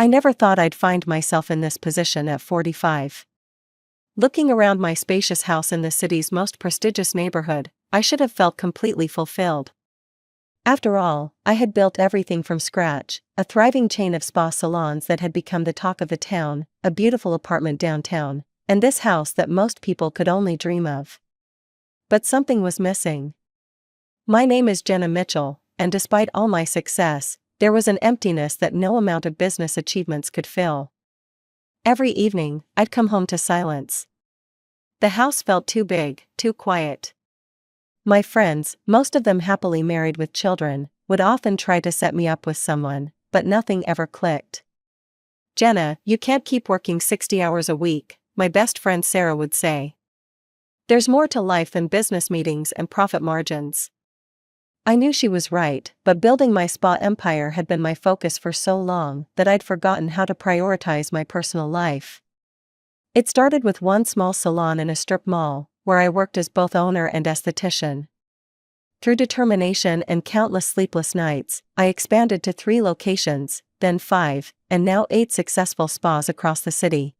I never thought I'd find myself in this position at 45. Looking around my spacious house in the city's most prestigious neighborhood, I should have felt completely fulfilled. After all, I had built everything from scratch: a thriving chain of spa salons that had become the talk of the town, a beautiful apartment downtown, and this house that most people could only dream of. But something was missing. My name is Jenna Mitchell, and despite all my success, there was an emptiness that no amount of business achievements could fill. Every evening, I'd come home to silence. The house felt too big, too quiet. My friends, most of them happily married with children, would often try to set me up with someone, but nothing ever clicked. "Jenna, you can't keep working 60 hours a week," my best friend Sarah would say. "There's more to life than business meetings and profit margins." I knew she was right, but building my spa empire had been my focus for so long that I'd forgotten how to prioritize my personal life. It started with one small salon in a strip mall, where I worked as both owner and esthetician. Through determination and countless sleepless nights, I expanded to 3 locations, then 5, and now 8 successful spas across the city.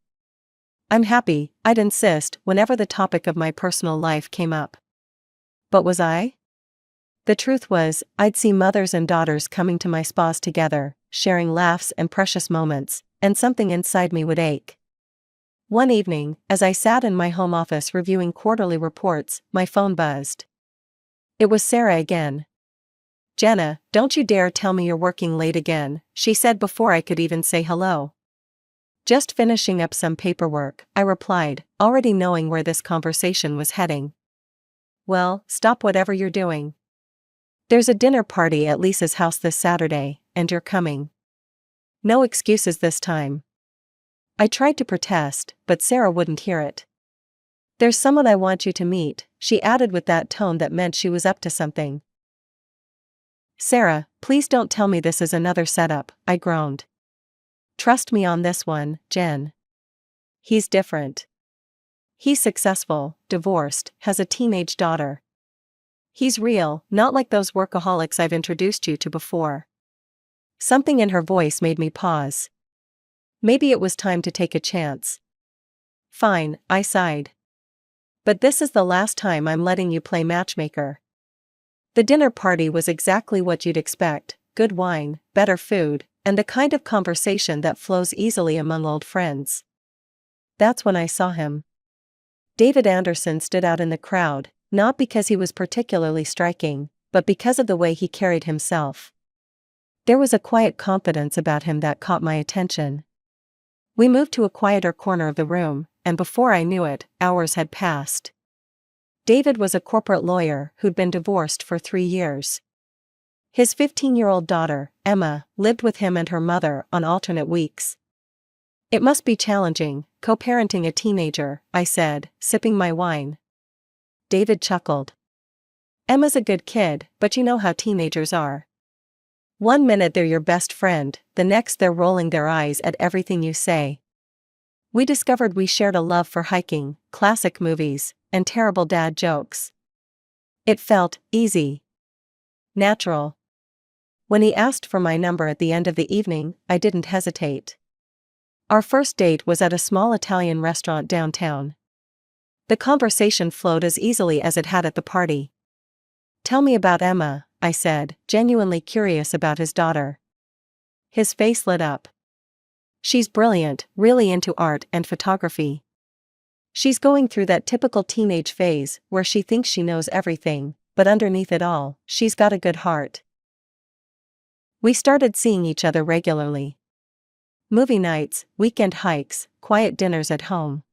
I'm happy, I'd insist, whenever the topic of my personal life came up. But was I? The truth was, I'd see mothers and daughters coming to my spas together, sharing laughs and precious moments, and something inside me would ache. One evening, as I sat in my home office reviewing quarterly reports, my phone buzzed. It was Sarah again. "Jenna, don't you dare tell me you're working late again," she said before I could even say hello. "Just finishing up some paperwork," I replied, already knowing where this conversation was heading. "Well, stop whatever you're doing. There's a dinner party at Lisa's house this Saturday, and you're coming." No excuses this time. I tried to protest, but Sarah wouldn't hear it. "There's someone I want you to meet," she added with that tone that meant she was up to something. "Sarah, please don't tell me this is another setup," I groaned. "Trust me on this one, Jen. He's different. He's successful, divorced, has a teenage daughter. He's real, not like those workaholics I've introduced you to before." Something in her voice made me pause. Maybe it was time to take a chance. "Fine," I sighed. "But this is the last time I'm letting you play matchmaker." The dinner party was exactly what you'd expect: good wine, better food, and the kind of conversation that flows easily among old friends. That's when I saw him. David Anderson stood out in the crowd, not because he was particularly striking, but because of the way he carried himself. There was a quiet confidence about him that caught my attention. We moved to a quieter corner of the room, and before I knew it, hours had passed. David was a corporate lawyer who'd been divorced for 3 years. His 15-year-old daughter, Emma, lived with him and her mother on alternate weeks. "It must be challenging, co-parenting a teenager," I said, sipping my wine. David chuckled. "Emma's a good kid, but you know how teenagers are. One minute they're your best friend, the next they're rolling their eyes at everything you say." We discovered we shared a love for hiking, classic movies, and terrible dad jokes. It felt easy. Natural. When he asked for my number at the end of the evening, I didn't hesitate. Our first date was at a small Italian restaurant downtown. The conversation flowed as easily as it had at the party. "Tell me about Emma," I said, genuinely curious about his daughter. His face lit up. "She's brilliant, really into art and photography. She's going through that typical teenage phase where she thinks she knows everything, but underneath it all, she's got a good heart." We started seeing each other regularly. Movie nights, weekend hikes, quiet dinners at home.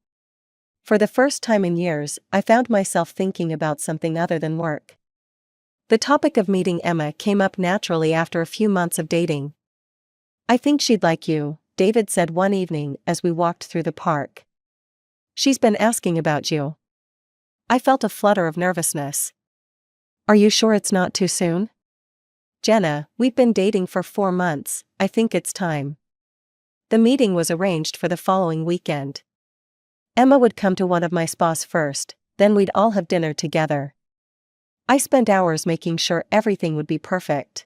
For the first time in years, I found myself thinking about something other than work. The topic of meeting Emma came up naturally after a few months of dating. "I think she'd like you," David said one evening as we walked through the park. "She's been asking about you." I felt a flutter of nervousness. "Are you sure it's not too soon?" "Jenna, we've been dating for 4 months, I think it's time." The meeting was arranged for the following weekend. Emma would come to one of my spas first, then we'd all have dinner together. I spent hours making sure everything would be perfect.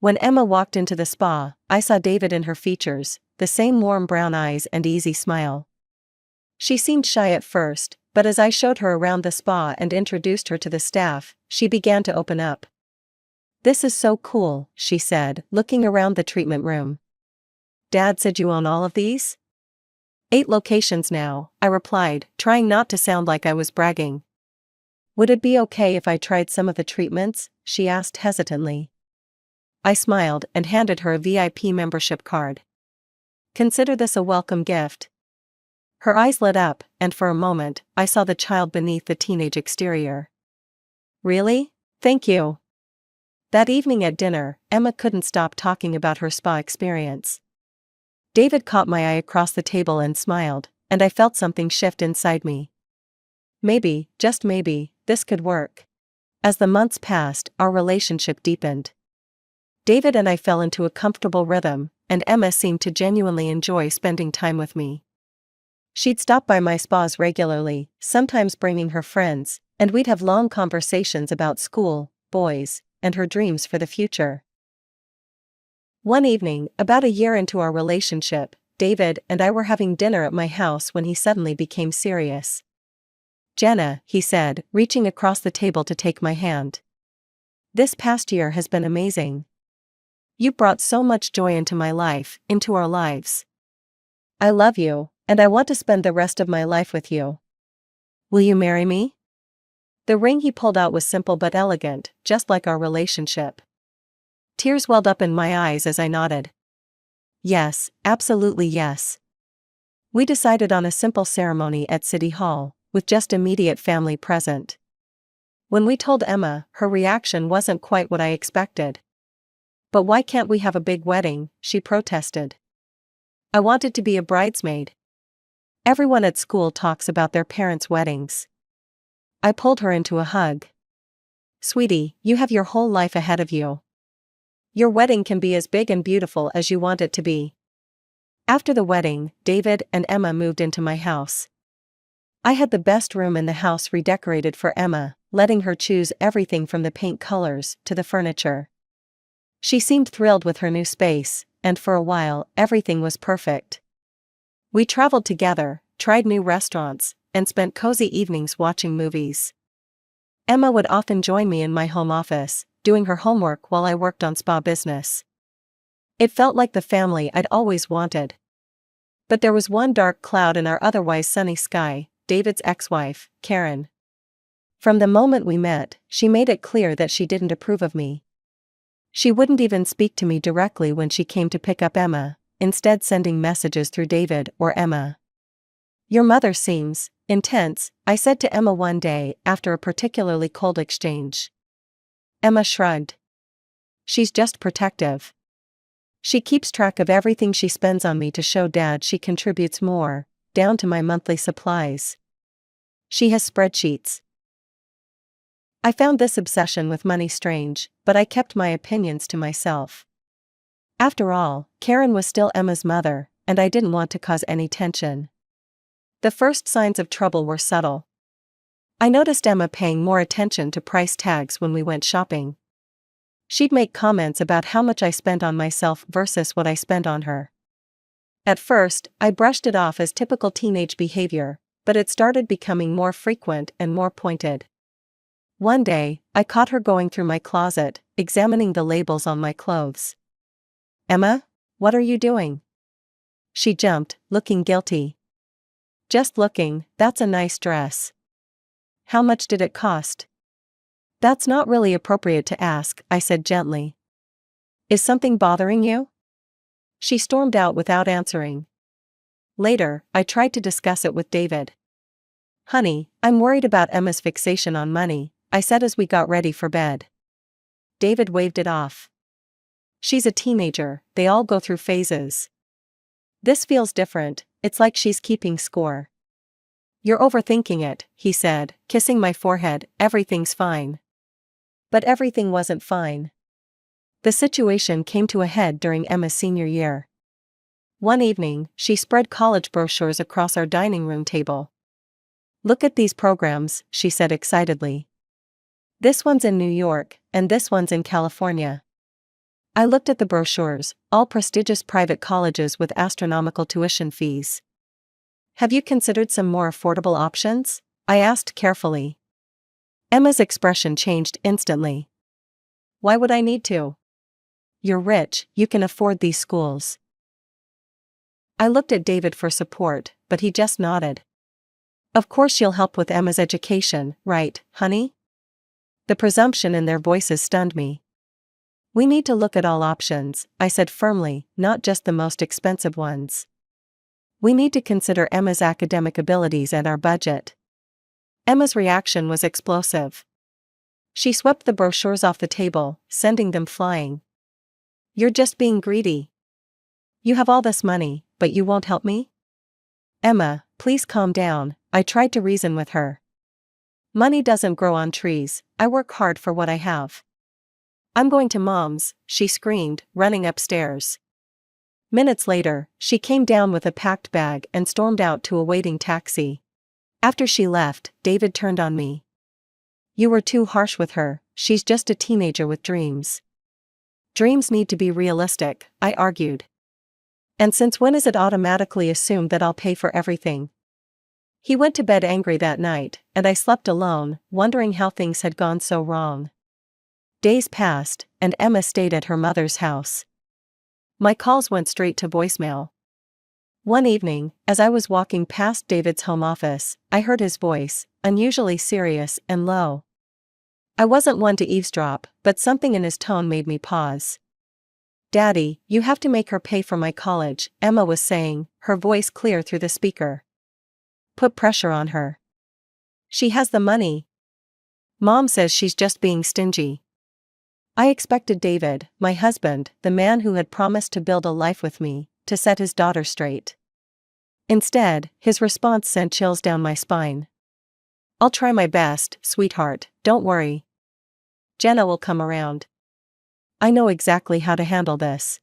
When Emma walked into the spa, I saw David in her features, the same warm brown eyes and easy smile. She seemed shy at first, but as I showed her around the spa and introduced her to the staff, she began to open up. "This is so cool," she said, looking around the treatment room. "Dad said you own all of these?" 8 locations now, I replied, trying not to sound like I was bragging. "Would it be okay if I tried some of the treatments?" she asked hesitantly. I smiled and handed her a VIP membership card. "Consider this a welcome gift." Her eyes lit up, and for a moment, I saw the child beneath the teenage exterior. "Really? Thank you." That evening at dinner, Emma couldn't stop talking about her spa experience. David caught my eye across the table and smiled, and I felt something shift inside me. Maybe, just maybe, this could work. As the months passed, our relationship deepened. David and I fell into a comfortable rhythm, and Emma seemed to genuinely enjoy spending time with me. She'd stop by my spas regularly, sometimes bringing her friends, and we'd have long conversations about school, boys, and her dreams for the future. One evening, about a year into our relationship, David and I were having dinner at my house when he suddenly became serious. "Jenna," he said, reaching across the table to take my hand. "This past year has been amazing. You brought so much joy into my life, into our lives. I love you, and I want to spend the rest of my life with you. Will you marry me?" The ring he pulled out was simple but elegant, just like our relationship. Tears welled up in my eyes as I nodded. "Yes, absolutely yes." We decided on a simple ceremony at City Hall, with just immediate family present. When we told Emma, her reaction wasn't quite what I expected. "But why can't we have a big wedding?" she protested. "I wanted to be a bridesmaid. Everyone at school talks about their parents' weddings." I pulled her into a hug. "Sweetie, you have your whole life ahead of you. Your wedding can be as big and beautiful as you want it to be." After the wedding, David and Emma moved into my house. I had the best room in the house redecorated for Emma, letting her choose everything from the paint colors to the furniture. She seemed thrilled with her new space, and for a while, everything was perfect. We traveled together, tried new restaurants, and spent cozy evenings watching movies. Emma would often join me in my home office, doing her homework while I worked on spa business. It felt like the family I'd always wanted. But there was one dark cloud in our otherwise sunny sky: David's ex-wife, Karen. From the moment we met, she made it clear that she didn't approve of me. She wouldn't even speak to me directly when she came to pick up Emma, instead sending messages through David or Emma. "Your mother seems intense," I said to Emma one day after a particularly cold exchange. Emma shrugged. "She's just protective. She keeps track of everything she spends on me to show Dad she contributes more, down to my monthly supplies. She has spreadsheets." I found this obsession with money strange, but I kept my opinions to myself. After all, Karen was still Emma's mother, and I didn't want to cause any tension. The first signs of trouble were subtle. I noticed Emma paying more attention to price tags when we went shopping. She'd make comments about how much I spent on myself versus what I spent on her. At first, I brushed it off as typical teenage behavior, but it started becoming more frequent and more pointed. One day, I caught her going through my closet, examining the labels on my clothes. "Emma, what are you doing?" She jumped, looking guilty. "Just looking, that's a nice dress." "How much did it cost?" "That's not really appropriate to ask," I said gently. "Is something bothering you?" She stormed out without answering. Later, I tried to discuss it with David. "Honey, I'm worried about Emma's fixation on money," I said as we got ready for bed. David waved it off. "She's a teenager, they all go through phases. This feels different, it's like she's keeping score." "You're overthinking it," he said, kissing my forehead. "Everything's fine." But everything wasn't fine. The situation came to a head during Emma's senior year. One evening, she spread college brochures across our dining room table. "Look at these programs," she said excitedly. "This one's in New York, and this one's in California. I looked at the brochures, all prestigious private colleges with astronomical tuition fees. Have you considered some more affordable options? I asked carefully. Emma's expression changed instantly. Why would I need to? You're rich, you can afford these schools. I looked at David for support, but he just nodded. Of course you'll help with Emma's education, right, honey? The presumption in their voices stunned me. We need to look at all options, I said firmly, not just the most expensive ones. We need to consider Emma's academic abilities and our budget. Emma's reaction was explosive. She swept the brochures off the table, sending them flying. You're just being greedy. You have all this money, but you won't help me? Emma, please calm down, I tried to reason with her. Money doesn't grow on trees, I work hard for what I have. I'm going to Mom's, she screamed, running upstairs. Minutes later, she came down with a packed bag and stormed out to a waiting taxi. After she left, David turned on me. You were too harsh with her, she's just a teenager with dreams. Dreams need to be realistic, I argued. And since when is it automatically assumed that I'll pay for everything? He went to bed angry that night, and I slept alone, wondering how things had gone so wrong. Days passed, and Emma stayed at her mother's house. My calls went straight to voicemail. One evening, as I was walking past David's home office, I heard his voice, unusually serious and low. I wasn't one to eavesdrop, but something in his tone made me pause. Daddy, you have to make her pay for my college, Emma was saying, her voice clear through the speaker. Put pressure on her. She has the money. Mom says she's just being stingy. I expected David, my husband, the man who had promised to build a life with me, to set his daughter straight. Instead, his response sent chills down my spine. I'll try my best, sweetheart, don't worry. Jenna will come around. I know exactly how to handle this.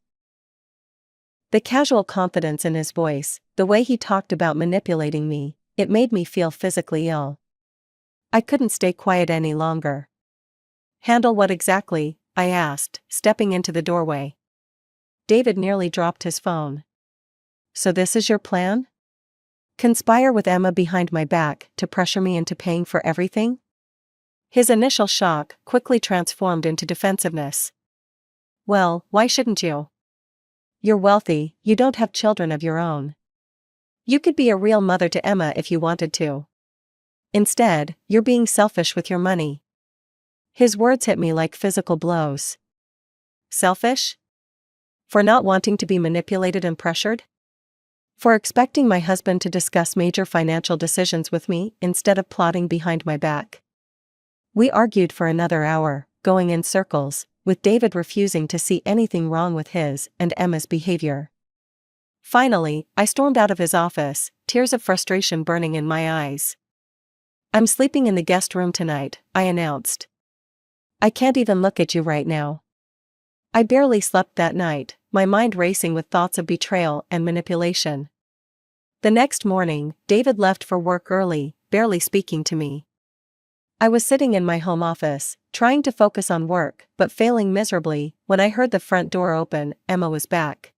The casual confidence in his voice, the way he talked about manipulating me, it made me feel physically ill. I couldn't stay quiet any longer. Handle what exactly? I asked, stepping into the doorway. David nearly dropped his phone. So this is your plan? Conspire with Emma behind my back to pressure me into paying for everything? His initial shock quickly transformed into defensiveness. Well, why shouldn't you? You're wealthy, you don't have children of your own. You could be a real mother to Emma if you wanted to. Instead, you're being selfish with your money. His words hit me like physical blows. Selfish? For not wanting to be manipulated and pressured? For expecting my husband to discuss major financial decisions with me instead of plotting behind my back. We argued for another hour, going in circles, with David refusing to see anything wrong with his and Emma's behavior. Finally, I stormed out of his office, tears of frustration burning in my eyes. I'm sleeping in the guest room tonight, I announced. I can't even look at you right now. I barely slept that night, my mind racing with thoughts of betrayal and manipulation. The next morning, David left for work early, barely speaking to me. I was sitting in my home office, trying to focus on work, but failing miserably, when I heard the front door open. Emma was back.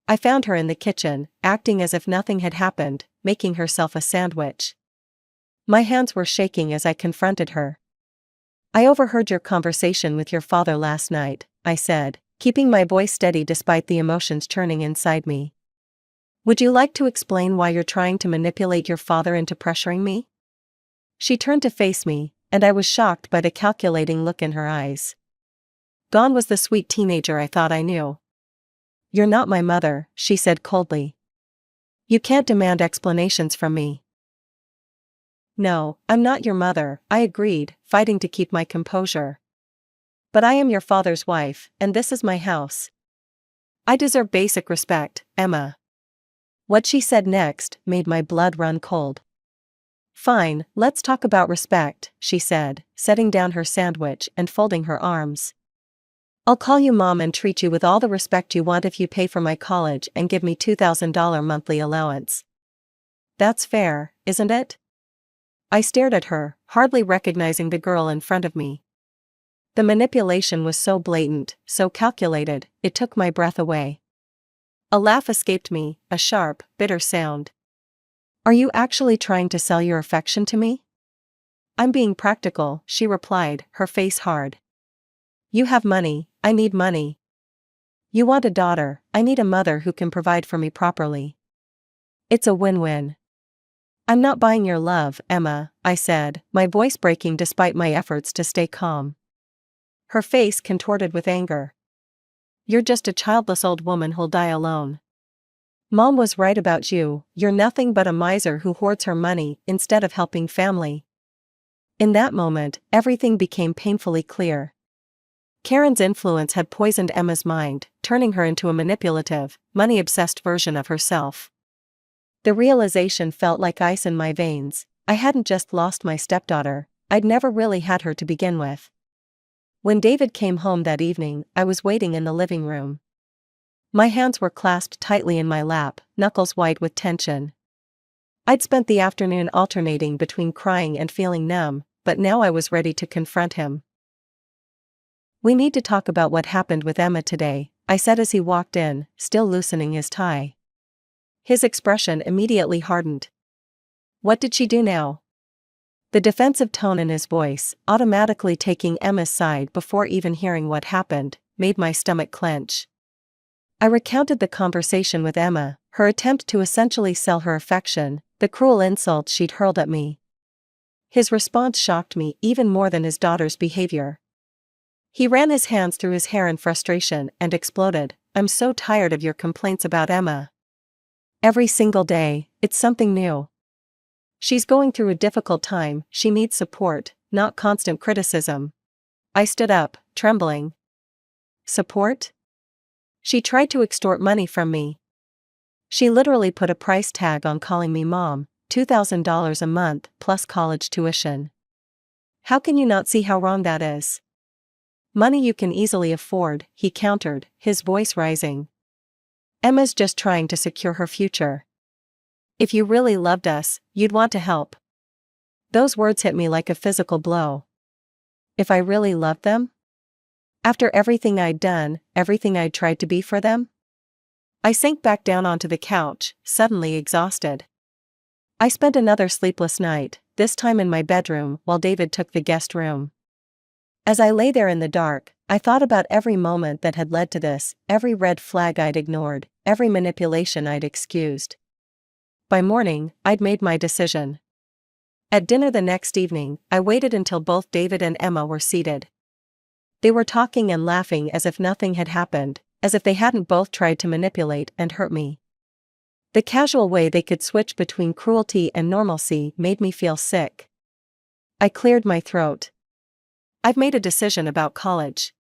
I found her in the kitchen, acting as if nothing had happened, making herself a sandwich. My hands were shaking as I confronted her. I overheard your conversation with your father last night, I said, keeping my voice steady despite the emotions churning inside me. Would you like to explain why you're trying to manipulate your father into pressuring me? She turned to face me, and I was shocked by the calculating look in her eyes. Gone was the sweet teenager I thought I knew. You're not my mother, she said coldly. You can't demand explanations from me. No, I'm not your mother, I agreed, fighting to keep my composure. But I am your father's wife, and this is my house. I deserve basic respect, Emma. What she said next made my blood run cold. Fine, let's talk about respect, she said, setting down her sandwich and folding her arms. I'll call you Mom and treat you with all the respect you want if you pay for my college and give me $2,000 monthly allowance. That's fair, isn't it? I stared at her, hardly recognizing the girl in front of me. The manipulation was so blatant, so calculated, it took my breath away. A laugh escaped me, a sharp, bitter sound. "Are you actually trying to sell your affection to me?" "I'm being practical," she replied, her face hard. "You have money, I need money. You want a daughter, I need a mother who can provide for me properly. It's a win-win." "I'm not buying your love, Emma," I said, my voice breaking despite my efforts to stay calm. Her face contorted with anger. "You're just a childless old woman who'll die alone. Mom was right about you, you're nothing but a miser who hoards her money instead of helping family." In that moment, everything became painfully clear. Karen's influence had poisoned Emma's mind, turning her into a manipulative, money-obsessed version of herself. The realization felt like ice in my veins. I hadn't just lost my stepdaughter, I'd never really had her to begin with. When David came home that evening, I was waiting in the living room. My hands were clasped tightly in my lap, knuckles white with tension. I'd spent the afternoon alternating between crying and feeling numb, but now I was ready to confront him. "We need to talk about what happened with Emma today," I said as he walked in, still loosening his tie. His expression immediately hardened. "What did she do now?" The defensive tone in his voice, automatically taking Emma's side before even hearing what happened, made my stomach clench. I recounted the conversation with Emma, her attempt to essentially sell her affection, the cruel insults she'd hurled at me. His response shocked me even more than his daughter's behavior. He ran his hands through his hair in frustration and exploded, "I'm so tired of your complaints about Emma. Every single day, it's something new. She's going through a difficult time, she needs support, not constant criticism." I stood up, trembling. "Support?" "She tried to extort money from me. She literally put a price tag on calling me mom, $2,000 a month plus college tuition. How can you not see how wrong that is?" "Money you can easily afford," he countered, his voice rising. "Emma's just trying to secure her future. If you really loved us, you'd want to help." Those words hit me like a physical blow. If I really loved them? After everything I'd done, everything I'd tried to be for them? I sank back down onto the couch, suddenly exhausted. I spent another sleepless night, this time in my bedroom while David took the guest room. As I lay there in the dark, I thought about every moment that had led to this, every red flag I'd ignored, every manipulation I'd excused. By morning, I'd made my decision. At dinner the next evening, I waited until both David and Emma were seated. They were talking and laughing as if nothing had happened, as if they hadn't both tried to manipulate and hurt me. The casual way they could switch between cruelty and normalcy made me feel sick. I cleared my throat. "I've made a decision about college."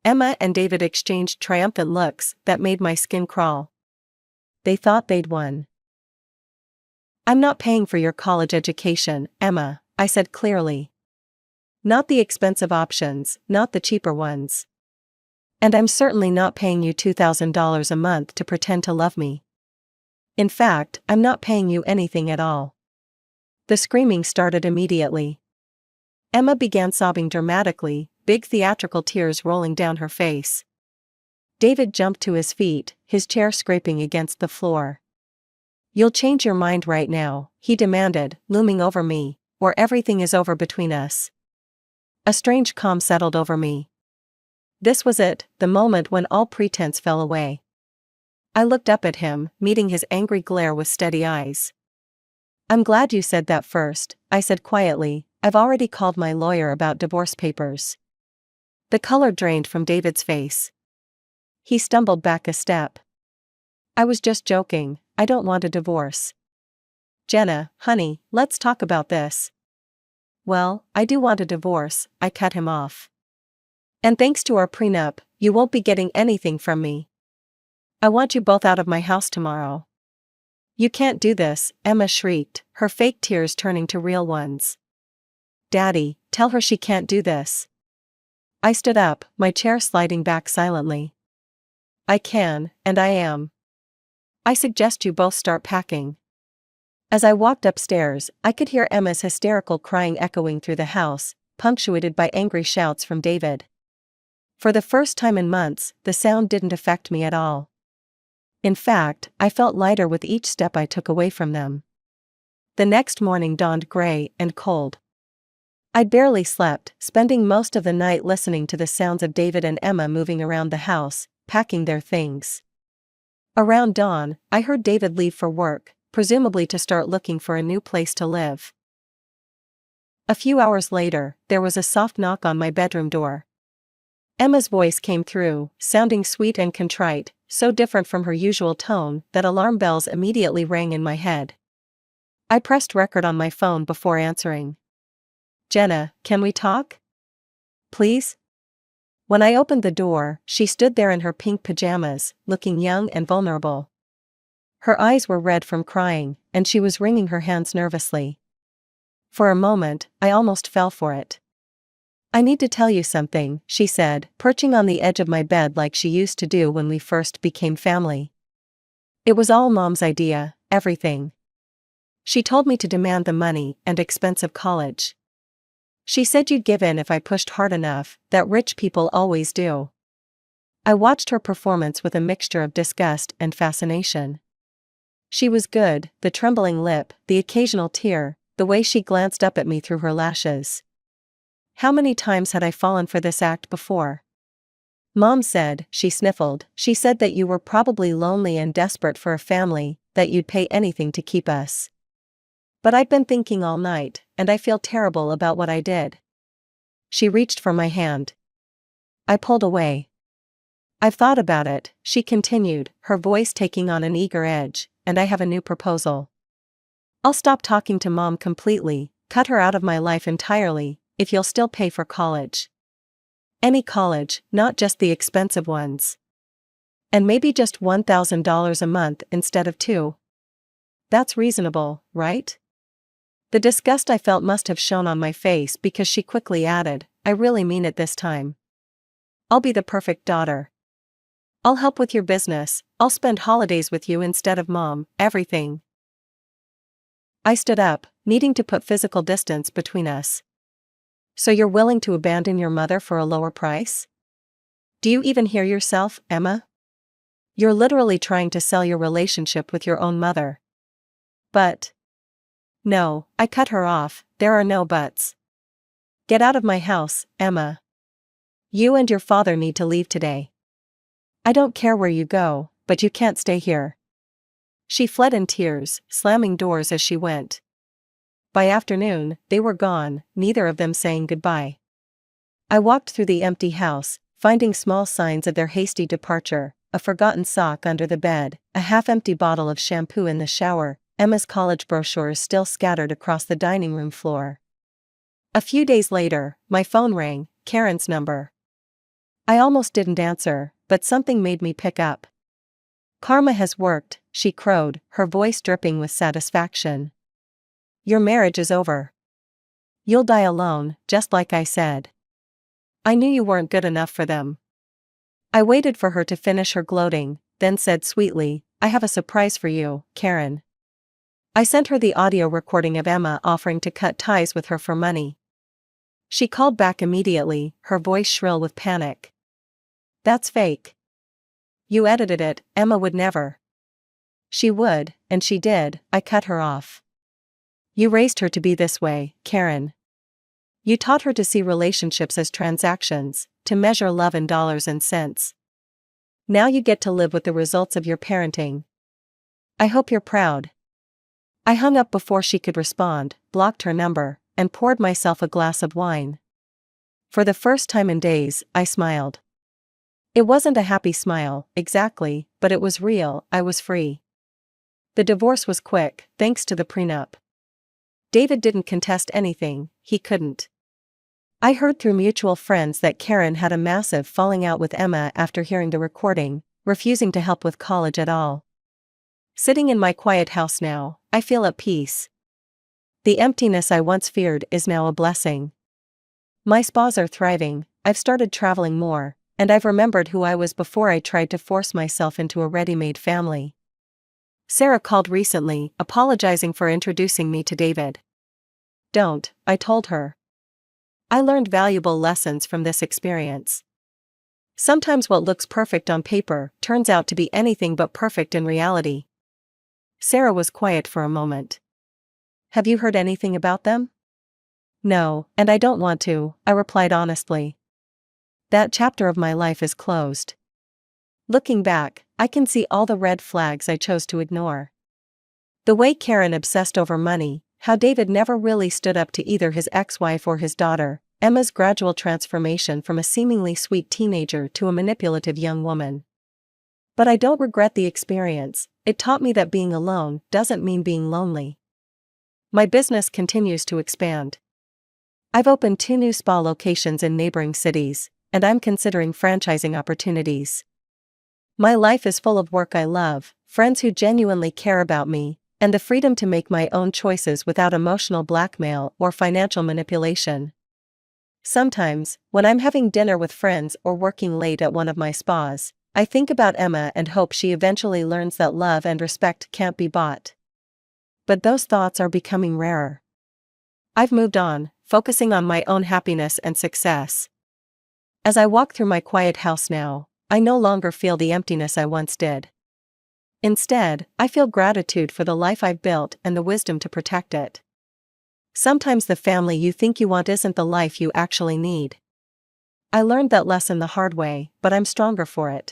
Emma and David exchanged triumphant looks that made my skin crawl. They thought they'd won. "I'm not paying for your college education, Emma," I said clearly. "Not the expensive options, not the cheaper ones. And I'm certainly not paying you $2,000 a month to pretend to love me. In fact, I'm not paying you anything at all." The screaming started immediately. Emma began sobbing dramatically, big theatrical tears rolling down her face. David jumped to his feet, his chair scraping against the floor. "You'll change your mind right now," he demanded, looming over me, "or everything is over between us." A strange calm settled over me. This was it, the moment when all pretense fell away. I looked up at him, meeting his angry glare with steady eyes. "I'm glad you said that first," I said quietly. "I've already called my lawyer about divorce papers." The color drained from David's face. He stumbled back a step. "I was just joking, I don't want a divorce." "Jenna, honey, let's talk about this." "Well, I do want a divorce," I cut him off. "And thanks to our prenup, you won't be getting anything from me. I want you both out of my house tomorrow." "You can't do this," Emma shrieked, her fake tears turning to real ones. "Daddy, tell her she can't do this." I stood up, my chair sliding back silently. "I can, and I am. I suggest you both start packing." As I walked upstairs, I could hear Emma's hysterical crying echoing through the house, punctuated by angry shouts from David. For the first time in months, the sound didn't affect me at all. In fact, I felt lighter with each step I took away from them. The next morning dawned gray and cold. I barely slept, spending most of the night listening to the sounds of David and Emma moving around the house, packing their things. Around dawn, I heard David leave for work, presumably to start looking for a new place to live. A few hours later, there was a soft knock on my bedroom door. Emma's voice came through, sounding sweet and contrite, so different from her usual tone that alarm bells immediately rang in my head. I pressed record on my phone before answering. "Jenna, can we talk? Please?" When I opened the door, she stood there in her pink pajamas, looking young and vulnerable. Her eyes were red from crying, and she was wringing her hands nervously. For a moment, I almost fell for it. "I need to tell you something," she said, perching on the edge of my bed like she used to do when we first became family. "It was all Mom's idea, everything. She told me to demand the money and expensive college. She said you'd give in if I pushed hard enough, that rich people always do." I watched her performance with a mixture of disgust and fascination. She was good, the trembling lip, the occasional tear, the way she glanced up at me through her lashes. How many times had I fallen for this act before? "Mom said," she sniffled, "she said that you were probably lonely and desperate for a family, that you'd pay anything to keep us. But I'd been thinking all night, and I feel terrible about what I did." She reached for my hand. I pulled away. "I've thought about it," she continued, her voice taking on an eager edge, "and I have a new proposal. I'll stop talking to Mom completely, cut her out of my life entirely, if you'll still pay for college. Any college, not just the expensive ones. And maybe just $1,000 a month instead of $2,000. That's reasonable, right?" The disgust I felt must have shown on my face because she quickly added, "I really mean it this time. I'll be the perfect daughter. I'll help with your business, I'll spend holidays with you instead of Mom, everything." I stood up, needing to put physical distance between us. "So you're willing to abandon your mother for a lower price? Do you even hear yourself, Emma? You're literally trying to sell your relationship with your own mother." "But..." "No," I cut her off, "there are no buts. Get out of my house, Emma. You and your father need to leave today. I don't care where you go, but you can't stay here." She fled in tears, slamming doors as she went. By afternoon, they were gone, neither of them saying goodbye. I walked through the empty house, finding small signs of their hasty departure, a forgotten sock under the bed, a half-empty bottle of shampoo in the shower, Emma's college brochures still scattered across the dining room floor. A few days later, my phone rang, Karen's number. I almost didn't answer, but something made me pick up. "Karma has worked," she crowed, her voice dripping with satisfaction. "Your marriage is over. You'll die alone, just like I said. I knew you weren't good enough for them." I waited for her to finish her gloating, then said sweetly, "I have a surprise for you, Karen." I sent her the audio recording of Emma offering to cut ties with her for money. She called back immediately, her voice shrill with panic. "That's fake. You edited it, Emma would never." "She would, and she did," I cut her off. "You raised her to be this way, Karen. You taught her to see relationships as transactions, to measure love in dollars and cents. Now you get to live with the results of your parenting. I hope you're proud." I hung up before she could respond, blocked her number, and poured myself a glass of wine. For the first time in days, I smiled. It wasn't a happy smile, exactly, but it was real, I was free. The divorce was quick, thanks to the prenup. David didn't contest anything, he couldn't. I heard through mutual friends that Karen had a massive falling out with Emma after hearing the recording, refusing to help with college at all. Sitting in my quiet house now, I feel at peace. The emptiness I once feared is now a blessing. My spas are thriving, I've started traveling more, and I've remembered who I was before I tried to force myself into a ready-made family. Sarah called recently, apologizing for introducing me to David. "Don't," I told her. I learned valuable lessons from this experience. Sometimes what looks perfect on paper turns out to be anything but perfect in reality. Sarah was quiet for a moment. Have you heard anything about them? No, and I don't want to, I replied honestly. That chapter of my life is closed. Looking back, I can see all the red flags I chose to ignore. The way Karen obsessed over money, how David never really stood up to either his ex-wife or his daughter, Emma's gradual transformation from a seemingly sweet teenager to a manipulative young woman. But I don't regret the experience. It taught me that being alone doesn't mean being lonely. My business continues to expand. I've opened 2 new spa locations in neighboring cities, and I'm considering franchising opportunities. My life is full of work I love, friends who genuinely care about me, and the freedom to make my own choices without emotional blackmail or financial manipulation. Sometimes, when I'm having dinner with friends or working late at one of my spas, I think about Emma and hope she eventually learns that love and respect can't be bought. But those thoughts are becoming rarer. I've moved on, focusing on my own happiness and success. As I walk through my quiet house now, I no longer feel the emptiness I once did. Instead, I feel gratitude for the life I've built and the wisdom to protect it. Sometimes the family you think you want isn't the life you actually need. I learned that lesson the hard way, but I'm stronger for it.